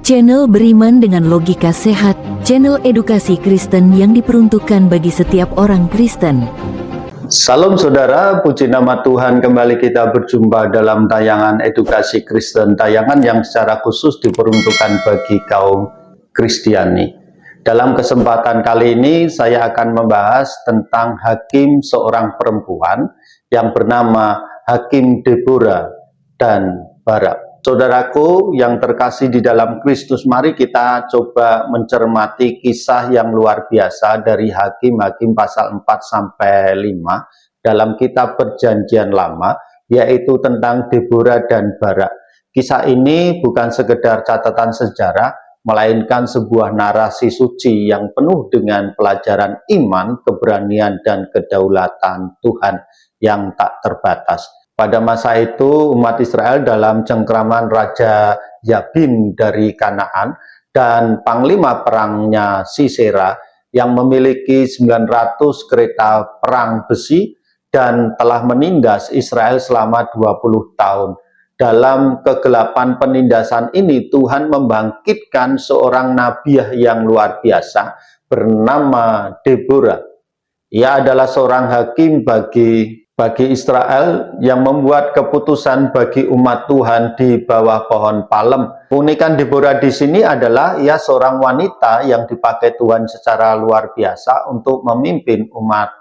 Channel beriman dengan logika sehat, channel edukasi Kristen yang diperuntukkan bagi setiap orang Kristen. Salam saudara, puji nama Tuhan, kembali kita berjumpa dalam tayangan edukasi Kristen, tayangan yang secara khusus diperuntukkan bagi kaum Kristiani. Dalam kesempatan kali ini saya akan membahas tentang hakim seorang perempuan yang bernama Hakim Deborah dan Barak. Saudaraku yang terkasih di dalam Kristus, mari kita coba mencermati kisah yang luar biasa dari Hakim-Hakim pasal 4 sampai 5 dalam kitab Perjanjian Lama, yaitu tentang Deborah dan Barak. Kisah ini bukan sekedar catatan sejarah, melainkan sebuah narasi suci yang penuh dengan pelajaran iman, keberanian, dan kedaulatan Tuhan yang tak terbatas. Pada masa itu umat Israel dalam cengkraman Raja Yabin dari Kanaan dan panglima perangnya Sisera yang memiliki 900 kereta perang besi dan telah menindas Israel selama 20 tahun. Dalam kegelapan penindasan ini Tuhan membangkitkan seorang nabiah yang luar biasa bernama Deborah. Ia adalah seorang hakim bagi Israel yang membuat keputusan bagi umat Tuhan di bawah pohon palem. Keunikan Deborah di sini adalah ia seorang wanita yang dipakai Tuhan secara luar biasa untuk memimpin umat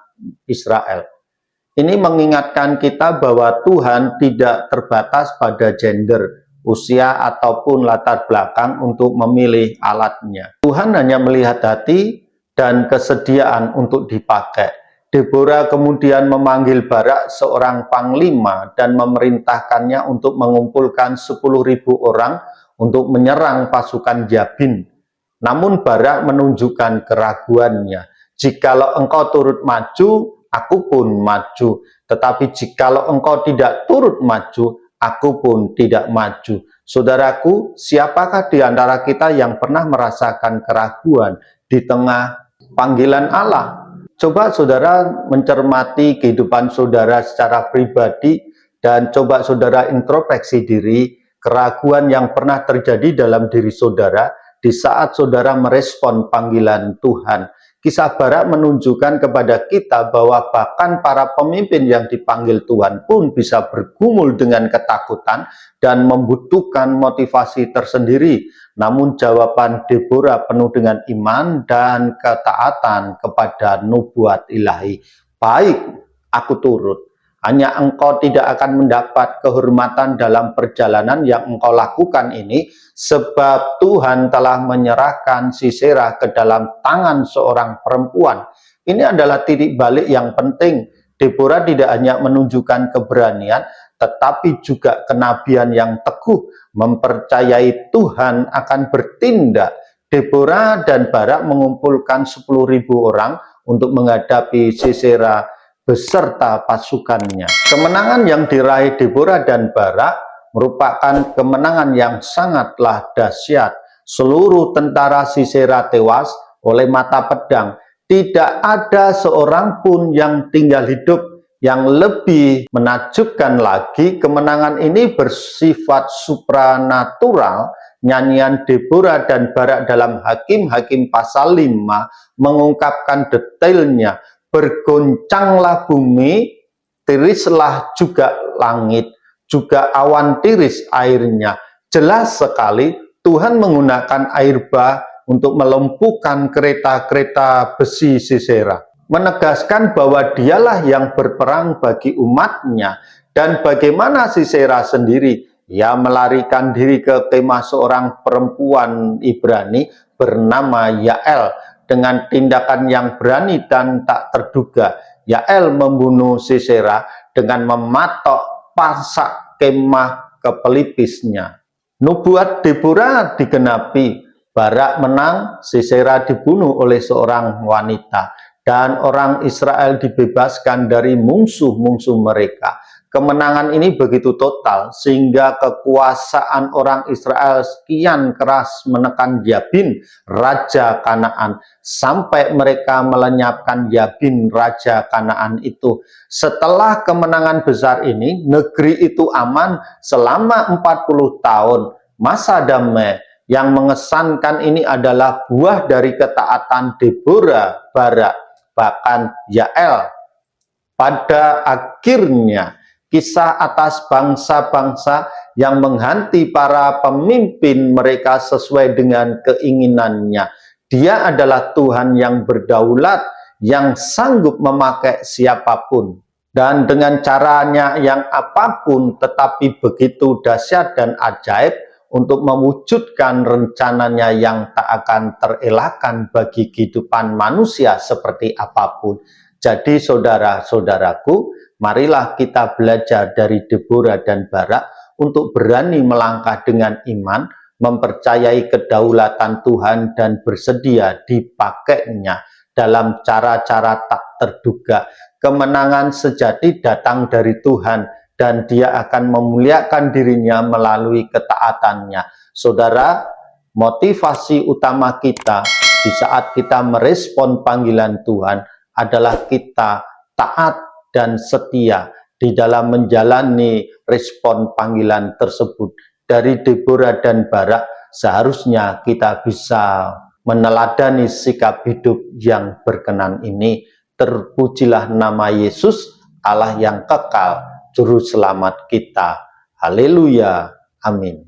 Israel. Ini mengingatkan kita bahwa Tuhan tidak terbatas pada gender, usia, ataupun latar belakang untuk memilih alatnya. Tuhan hanya melihat hati dan kesediaan untuk dipakai. Deborah kemudian memanggil Barak, seorang panglima, dan memerintahkannya untuk mengumpulkan 10.000 orang untuk menyerang pasukan Yabin. Namun Barak menunjukkan keraguannya. Jikalau engkau turut maju, aku pun maju. Tetapi jikalau engkau tidak turut maju, aku pun tidak maju. Saudaraku, siapakah di antara kita yang pernah merasakan keraguan di tengah panggilan Allah? Coba saudara mencermati kehidupan saudara secara pribadi dan coba saudara introspeksi diri keraguan yang pernah terjadi dalam diri saudara di saat saudara merespon panggilan Tuhan. Kisah Barak menunjukkan kepada kita bahwa bahkan para pemimpin yang dipanggil Tuhan pun bisa bergumul dengan ketakutan dan membutuhkan motivasi tersendiri. Namun jawaban Deborah penuh dengan iman dan ketaatan kepada nubuat ilahi. Baik, aku turut. Hanya engkau tidak akan mendapat kehormatan dalam perjalanan yang engkau lakukan ini, sebab Tuhan telah menyerahkan Sisera ke dalam tangan seorang perempuan. Ini adalah titik balik yang penting. Deborah tidak hanya menunjukkan keberanian, tetapi juga kenabian yang teguh, mempercayai Tuhan akan bertindak. Deborah dan Barak mengumpulkan 10.000 orang untuk menghadapi Sisera beserta pasukannya. Kemenangan yang diraih Deborah dan Barak merupakan kemenangan yang sangatlah dahsyat. Seluruh tentara Sisera tewas oleh mata pedang. Tidak ada seorang pun yang tinggal hidup. Yang lebih menakjubkan lagi, kemenangan ini bersifat supranatural. Nyanyian Deborah dan Barak dalam Hakim-Hakim pasal 5 mengungkapkan detailnya. Bergoncanglah bumi, tirislah juga langit, juga awan tiris airnya. Jelas sekali Tuhan menggunakan air bah untuk melumpuhkan kereta-kereta besi Sisera, menegaskan bahwa dialah yang berperang bagi umatnya. Dan bagaimana Sisera sendiri? Ia melarikan diri ke kemah seorang perempuan Ibrani bernama Yael. Dengan tindakan yang berani dan tak terduga, Yael membunuh Sisera dengan mematok pasak kemah ke pelipisnya. Nubuat Deborah digenapi. Barak menang, Sisera dibunuh oleh seorang wanita, dan orang Israel dibebaskan dari musuh-musuh mereka. Kemenangan ini begitu total sehingga kekuasaan orang Israel sekian keras menekan Yabin, raja Kanaan, sampai mereka melenyapkan Yabin, raja Kanaan itu. Setelah kemenangan besar ini, negeri itu aman selama 40 tahun, masa damai. Yang mengesankan ini adalah buah dari ketaatan Deborah, Barak, bahkan Yael. Pada akhirnya, kisah atas bangsa-bangsa yang menghanti para pemimpin mereka sesuai dengan keinginannya. Dia adalah Tuhan yang berdaulat, yang sanggup memakai siapapun. Dan dengan caranya yang apapun, tetapi begitu dahsyat dan ajaib untuk mewujudkan rencananya yang tak akan terelakkan bagi kehidupan manusia seperti apapun. Jadi saudara-saudaraku, marilah kita belajar dari Deborah dan Barak untuk berani melangkah dengan iman, mempercayai kedaulatan Tuhan dan bersedia dipakainya dalam cara-cara tak terduga. Kemenangan sejati datang dari Tuhan dan Dia akan memuliakan dirinya melalui ketaatannya. Saudara, motivasi utama kita di saat kita merespon panggilan Tuhan adalah kita taat dan setia di dalam menjalani respon panggilan tersebut. Dari Deborah dan Barak, seharusnya kita bisa meneladani sikap hidup yang berkenan ini. Terpujilah nama Yesus, Allah yang kekal, Juru Selamat kita. Haleluya. Amin.